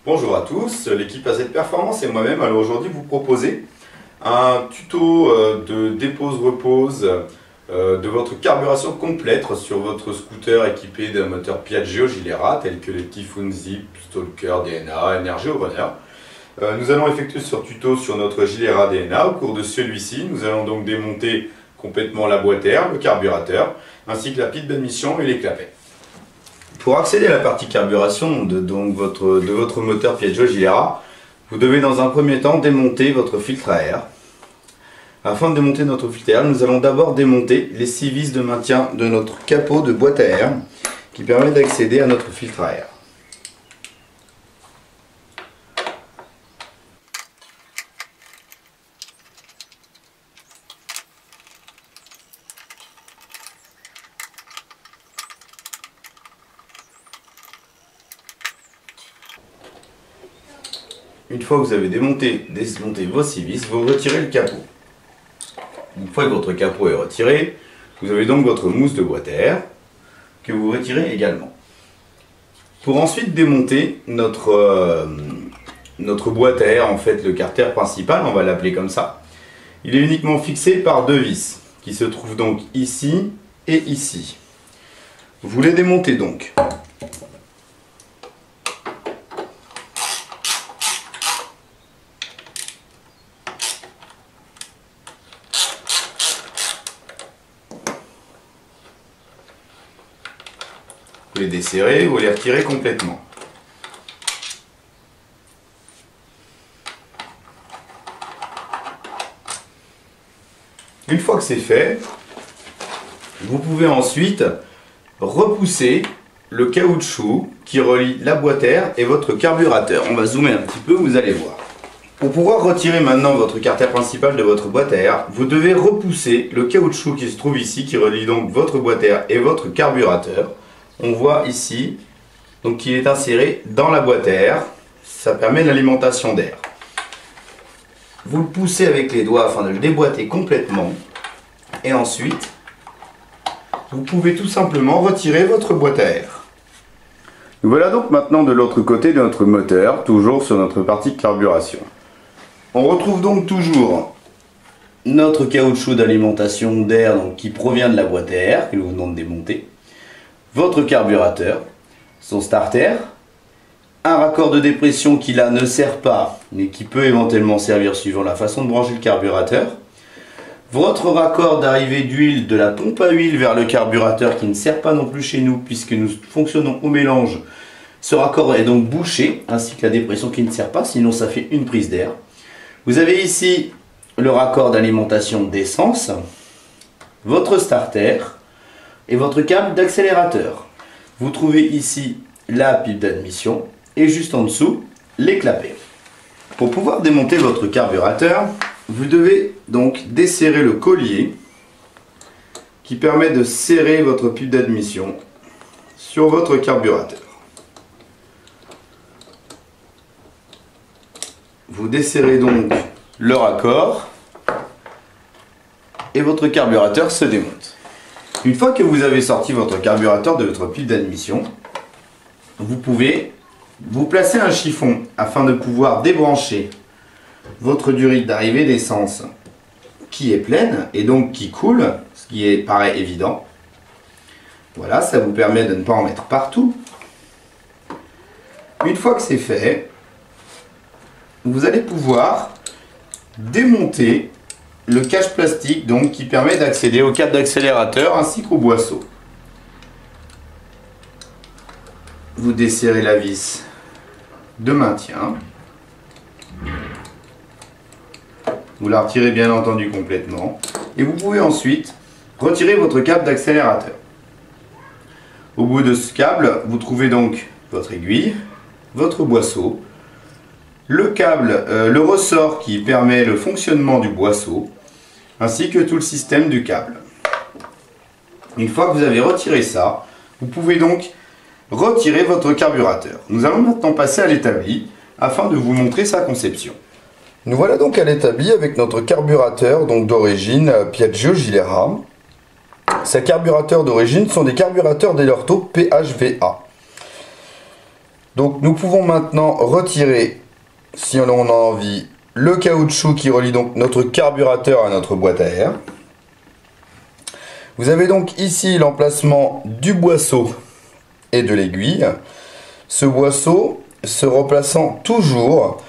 Bonjour à tous, l'équipe AZ Performance et moi-même allons aujourd'hui vous proposer un tuto de dépose-repose de votre carburation complète sur votre scooter équipé d'un moteur Piaggio Gilera tel que les Typhoon Zip, Stalker DNA, Energy Runner. Nous allons effectuer ce tuto sur notre Gilera DNA. Au cours de celui-ci, nous allons donc démonter complètement la boîte air, le carburateur, ainsi que la pile d'admission et les clapets. Pour accéder à la partie carburation de votre moteur Piaggio Gilera, vous devez dans un premier temps démonter votre filtre à air. Afin de démonter notre filtre à air, nous allons d'abord démonter les 6 vis de maintien de notre capot de boîte à air qui permet d'accéder à notre filtre à air. Une fois que vous avez démonté vos 6 vis, vous retirez le capot. Une fois que votre capot est retiré, vous avez donc votre mousse de boîte à air que vous retirez également. Pour ensuite démonter notre boîte à air, en fait le carter principal, on va l'appeler comme ça, il est uniquement fixé par 2 vis qui se trouvent donc ici et ici. Vous les démontez donc. Vous les desserrez, vous les retirez complètement. Une fois que c'est fait, vous pouvez ensuite repousser le caoutchouc qui relie la boîte à air et votre carburateur. On va zoomer un petit peu, vous allez voir. Pour pouvoir retirer maintenant votre carter principal de votre boîte à air, vous devez repousser le caoutchouc qui se trouve ici, qui relie donc votre boîte à air et votre carburateur. On voit ici donc qu'il est inséré dans la boîte à air, ça permet l'alimentation d'air. Vous le poussez avec les doigts afin de le déboîter complètement et ensuite vous pouvez tout simplement retirer votre boîte à air. Voilà donc maintenant de l'autre côté de notre moteur, toujours sur notre partie carburation. On retrouve donc toujours notre caoutchouc d'alimentation d'air qui provient de la boîte à air que nous venons de démonter. Votre carburateur, son starter, un raccord de dépression qui là ne sert pas, mais qui peut éventuellement servir suivant la façon de brancher le carburateur, votre raccord d'arrivée d'huile de la pompe à huile vers le carburateur qui ne sert pas non plus chez nous puisque nous fonctionnons au mélange, ce raccord est donc bouché, ainsi que la dépression qui ne sert pas, sinon ça fait une prise d'air. Vous avez ici le raccord d'alimentation d'essence, votre starter, et votre câble d'accélérateur. Vous trouvez ici la pipe d'admission et juste en dessous les clapets. Pour pouvoir démonter votre carburateur, vous devez donc desserrer le collier qui permet de serrer votre pipe d'admission sur votre carburateur. Vous desserrez donc le raccord et votre carburateur se démonte. Une fois que vous avez sorti votre carburateur de votre pile d'admission, vous pouvez vous placer un chiffon afin de pouvoir débrancher votre durite d'arrivée d'essence qui est pleine et donc qui coule, ce qui paraît évident. Voilà, ça vous permet de ne pas en mettre partout. Une fois que c'est fait, vous allez pouvoir démonter le cache plastique donc qui permet d'accéder au câble d'accélérateur ainsi qu'au boisseau. Vous desserrez la vis de maintien. Vous la retirez bien entendu complètement et vous pouvez ensuite retirer votre câble d'accélérateur. Au bout de ce câble, vous trouvez donc votre aiguille, votre boisseau, le câble, le ressort qui permet le fonctionnement du boisseau, ainsi que tout le système du câble. Une fois que vous avez retiré ça, vous pouvez donc retirer votre carburateur. Nous allons maintenant passer à l'établi afin de vous montrer sa conception. Nous voilà donc à l'établi avec notre carburateur d'origine Piaggio Gilera. Ces carburateurs d'origine sont des carburateurs d'Elerto PHVA. Donc nous pouvons maintenant retirer, si on en a envie, le caoutchouc qui relie donc notre carburateur à notre boîte à air. Vous avez donc ici l'emplacement du boisseau et de l'aiguille. Ce boisseau se replaçant toujours,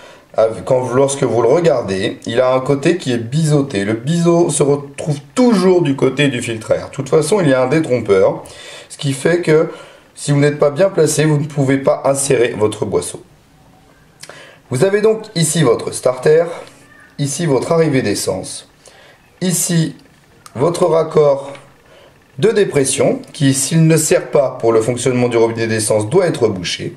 lorsque vous le regardez, il a un côté qui est biseauté. Le biseau se retrouve toujours du côté du filtre à air. De toute façon, il y a un détrompeur, ce qui fait que si vous n'êtes pas bien placé, vous ne pouvez pas insérer votre boisseau. Vous avez donc ici votre starter, ici votre arrivée d'essence, ici votre raccord de dépression qui, s'il ne sert pas pour le fonctionnement du robinet d'essence, doit être bouché.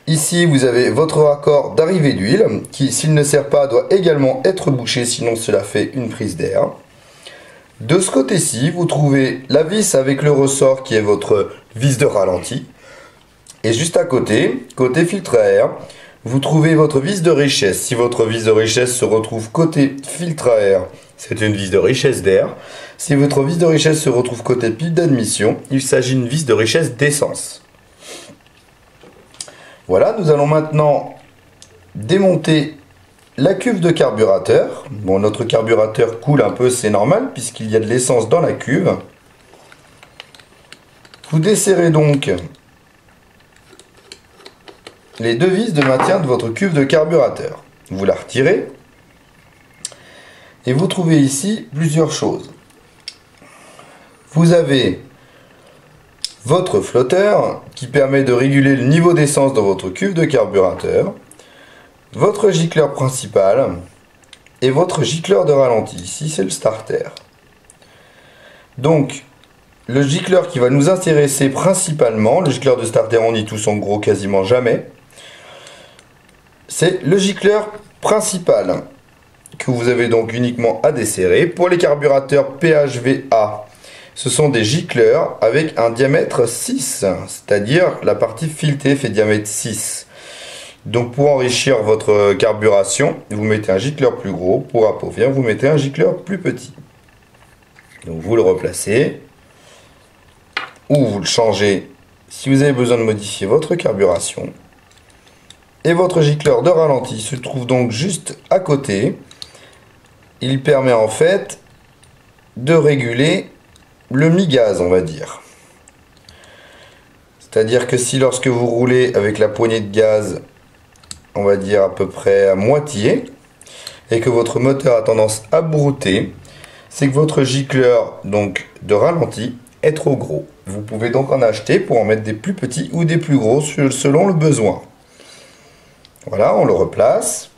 Ici, vous avez votre raccord d'arrivée d'huile qui, s'il ne sert pas, doit également être bouché, sinon cela fait une prise d'air. De ce côté-ci, vous trouvez la vis avec le ressort qui est votre vis de ralenti. Et juste à côté, côté filtre à air, vous trouvez votre vis de richesse. Si votre vis de richesse se retrouve côté filtre à air, c'est une vis de richesse d'air. Si votre vis de richesse se retrouve côté pile d'admission, il s'agit d'une vis de richesse d'essence. Voilà, nous allons maintenant démonter la cuve de carburateur. Bon, notre carburateur coule un peu, c'est normal, puisqu'il y a de l'essence dans la cuve. Vous desserrez donc les deux vis de maintien de votre cuve de carburateur. Vous la retirez. Et vous trouvez ici plusieurs choses. Vous avez votre flotteur qui permet de réguler le niveau d'essence dans votre cuve de carburateur, votre gicleur principal et votre gicleur de ralenti. Ici, c'est le starter. Donc, le gicleur qui va nous intéresser principalement, le gicleur de starter, on y touche en gros quasiment jamais, c'est le gicleur principal que vous avez donc uniquement à desserrer. Pour les carburateurs PHVA, ce sont des gicleurs avec un diamètre 6, c'est-à-dire la partie filetée fait diamètre 6. Donc pour enrichir votre carburation, vous mettez un gicleur plus gros. Pour appauvrir, vous mettez un gicleur plus petit. Donc vous le replacez, ou vous le changez si vous avez besoin de modifier votre carburation. Et votre gicleur de ralenti se trouve donc juste à côté. Il permet en fait de réguler le mi-gaz, on va dire. C'est-à-dire que si lorsque vous roulez avec la poignée de gaz, on va dire à peu près à moitié, et que votre moteur a tendance à brouter, c'est que votre gicleur donc de ralenti est trop gros. Vous pouvez donc en acheter pour en mettre des plus petits ou des plus gros selon le besoin. Voilà, on le replace.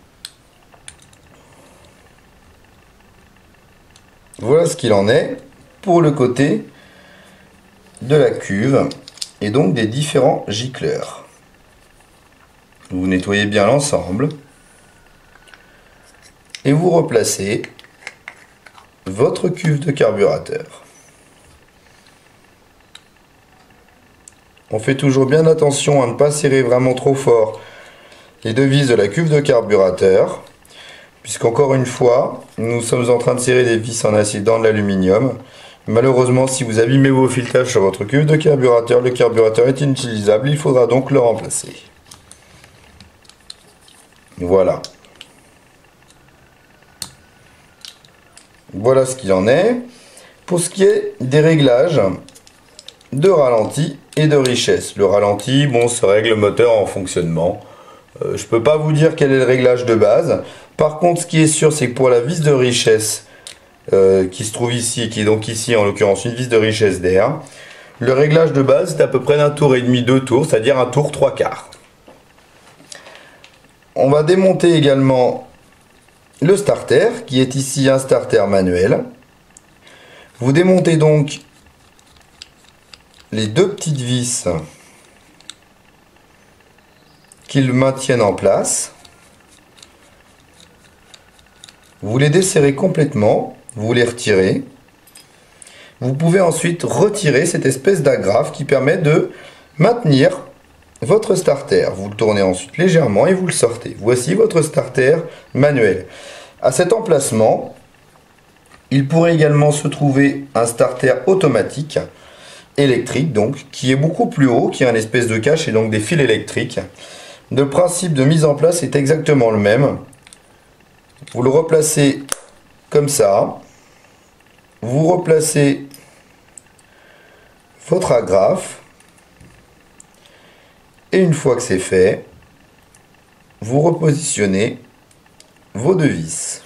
Voilà ce qu'il en est pour le côté de la cuve et donc des différents gicleurs. Vous nettoyez bien l'ensemble et vous replacez votre cuve de carburateur. On fait toujours bien attention à ne pas serrer vraiment trop fort les deux vis de la cuve de carburateur, puisqu'encore une fois, nous sommes en train de serrer des vis en acier dans de l'aluminium. Malheureusement, si vous abîmez vos filetages sur votre cuve de carburateur, le carburateur est inutilisable, il faudra donc le remplacer. Voilà. Voilà ce qu'il en est. Pour ce qui est des réglages de ralenti et de richesse. Le ralenti, bon, se règle le moteur en fonctionnement. Je ne peux pas vous dire quel est le réglage de base. Par contre, ce qui est sûr, c'est que pour la vis de richesse qui se trouve ici, qui est donc ici en l'occurrence une vis de richesse d'air, le réglage de base est à peu près d'un tour et demi, 2 tours, c'est-à-dire un tour 3/4. On va démonter également le starter, qui est ici un starter manuel. Vous démontez donc les deux petites vis qui le maintiennent en place. Vous les desserrez complètement, vous les retirez. Vous pouvez ensuite retirer cette espèce d'agrafe qui permet de maintenir votre starter. Vous le tournez ensuite légèrement et vous le sortez. Voici votre starter manuel. À cet emplacement, il pourrait également se trouver un starter automatique, électrique donc, qui est beaucoup plus haut, qui a une espèce de cache et donc des fils électriques. Le principe de mise en place est exactement le même. Vous le replacez comme ça. Vous replacez votre agrafe. Et une fois que c'est fait, vous repositionnez vos deux vis.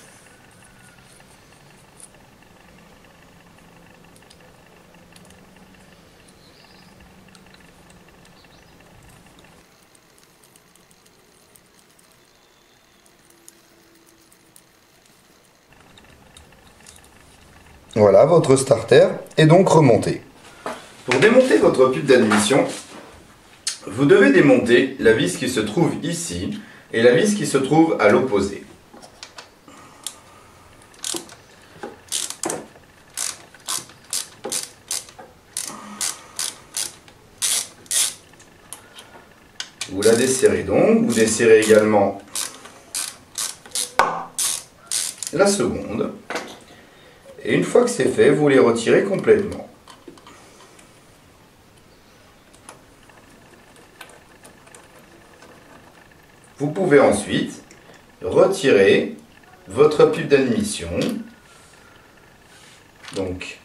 Voilà, votre starter est donc remonté. Pour démonter votre pube d'admission, vous devez démonter la vis qui se trouve ici et la vis qui se trouve à l'opposé. Vous la desserrez donc, vous desserrez également la seconde. Et une fois que c'est fait, vous les retirez complètement. Vous pouvez ensuite retirer votre pube d'admission, donc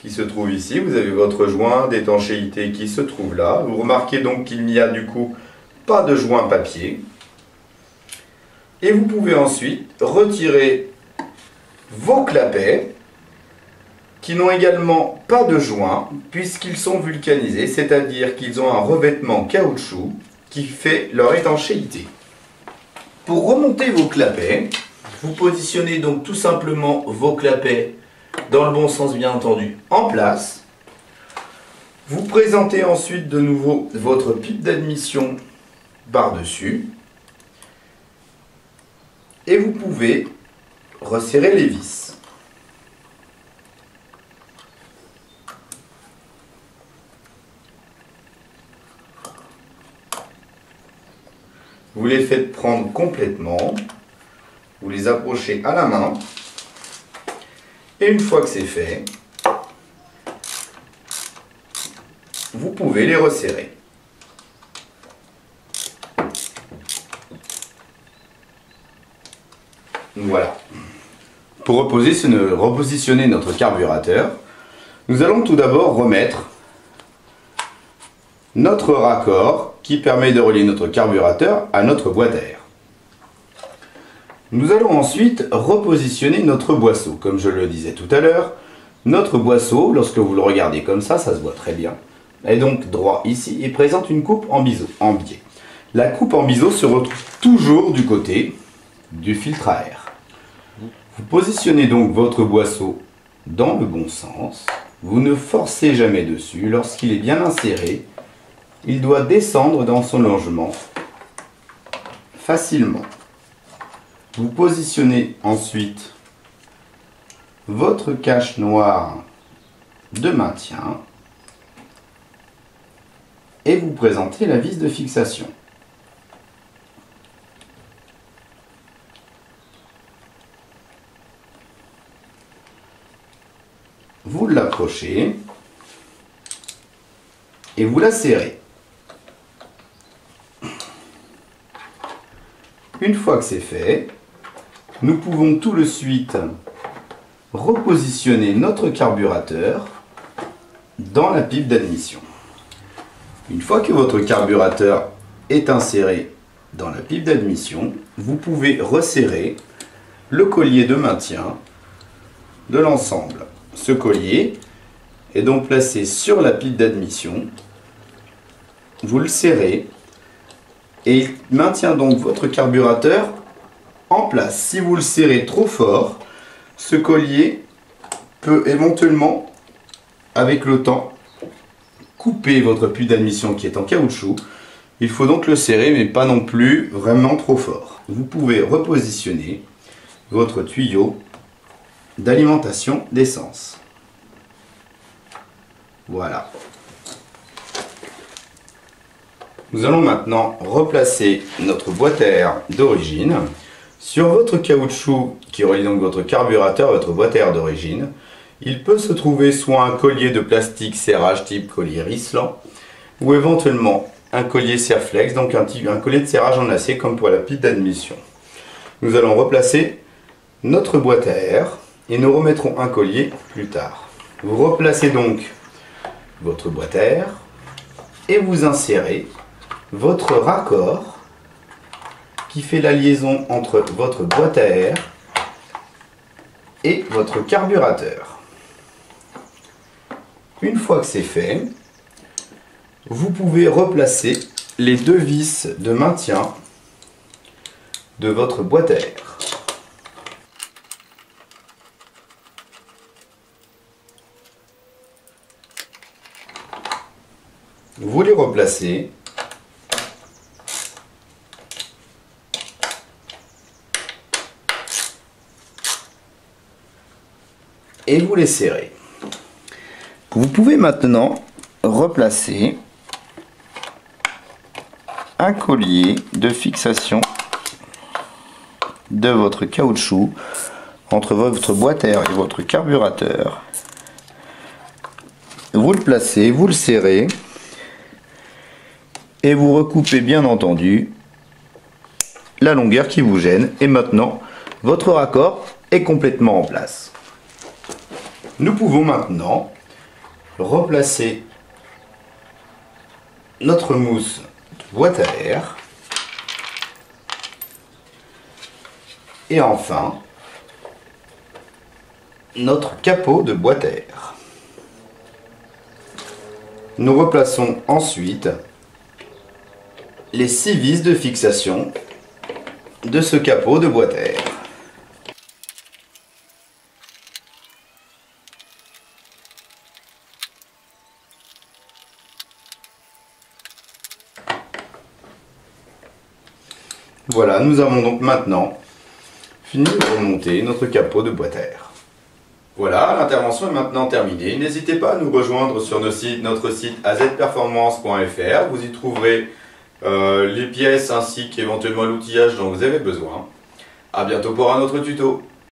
qui se trouve ici. Vous avez votre joint d'étanchéité qui se trouve là. Vous remarquez donc qu'il n'y a du coup pas de joint papier. Et vous pouvez ensuite retirer vos clapets qui n'ont également pas de joint puisqu'ils sont vulcanisés, c'est-à-dire qu'ils ont un revêtement caoutchouc qui fait leur étanchéité. Pour remonter vos clapets, vous positionnez donc tout simplement vos clapets dans le bon sens bien entendu en place. Vous présentez ensuite de nouveau votre pipe d'admission par-dessus et vous pouvez resserrer les vis. Vous les faites prendre complètement, vous les approchez à la main, et une fois que c'est fait, vous pouvez les resserrer. Voilà. Pour repositionner notre carburateur, nous allons tout d'abord remettre notre raccord qui permet de relier notre carburateur à notre boîte à air. Nous allons ensuite repositionner notre boisseau. Comme je le disais tout à l'heure, notre boisseau, lorsque vous le regardez comme ça se voit très bien, est donc droit ici et présente une coupe en biais. La coupe en biseau se retrouve toujours du côté du filtre à air. Vous positionnez donc votre boisseau dans le bon sens. Vous ne forcez jamais dessus. Lorsqu'il est bien inséré, il doit descendre dans son logement facilement. Vous positionnez ensuite votre cache noire de maintien et vous présentez la vis de fixation. Vous l'approchez et vous la serrez. Une fois que c'est fait, nous pouvons tout de suite repositionner notre carburateur dans la pipe d'admission. Une fois que votre carburateur est inséré dans la pipe d'admission, vous pouvez resserrer le collier de maintien de l'ensemble. Ce collier est donc placé sur la pipe d'admission. Vous le serrez et il maintient donc votre carburateur en place. Si vous le serrez trop fort, ce collier peut éventuellement, avec le temps, couper votre puits d'admission qui est en caoutchouc. Il faut donc le serrer, mais pas non plus vraiment trop fort. Vous pouvez repositionner votre tuyau d'alimentation d'essence. Voilà. Nous allons maintenant replacer notre boîte à air d'origine sur votre caoutchouc qui relie donc votre carburateur à votre boîte à air d'origine. Il peut se trouver soit un collier de plastique serrage type collier Rislan ou éventuellement un collier Serflex, donc un collier de serrage en acier comme pour la pile d'admission. Nous allons replacer notre boîte à air et nous remettrons un collier plus tard. Vous replacez donc votre boîte à air et vous insérez votre raccord qui fait la liaison entre votre boîte à air et votre carburateur. Une fois que c'est fait, vous pouvez replacer les deux vis de maintien de votre boîte à air. Vous les replacez et vous les serrez. Vous pouvez maintenant replacer un collier de fixation de votre caoutchouc entre votre boîte à air et votre carburateur. Vous le placez, vous le serrez et vous recoupez bien entendu la longueur qui vous gêne et maintenant votre raccord est complètement en place. Nous pouvons maintenant replacer notre mousse de boîte à air et enfin notre capot de boîte à air. Nous replaçons ensuite les 6 vis de fixation de ce capot de boîte à air. Voilà, nous avons donc maintenant fini de remonter notre capot de boîte à air. Voilà, l'intervention est maintenant terminée. N'hésitez pas à nous rejoindre sur notre site azperformance.fr. Vous y trouverez les pièces ainsi qu'éventuellement l'outillage dont vous avez besoin. A bientôt pour un autre tuto.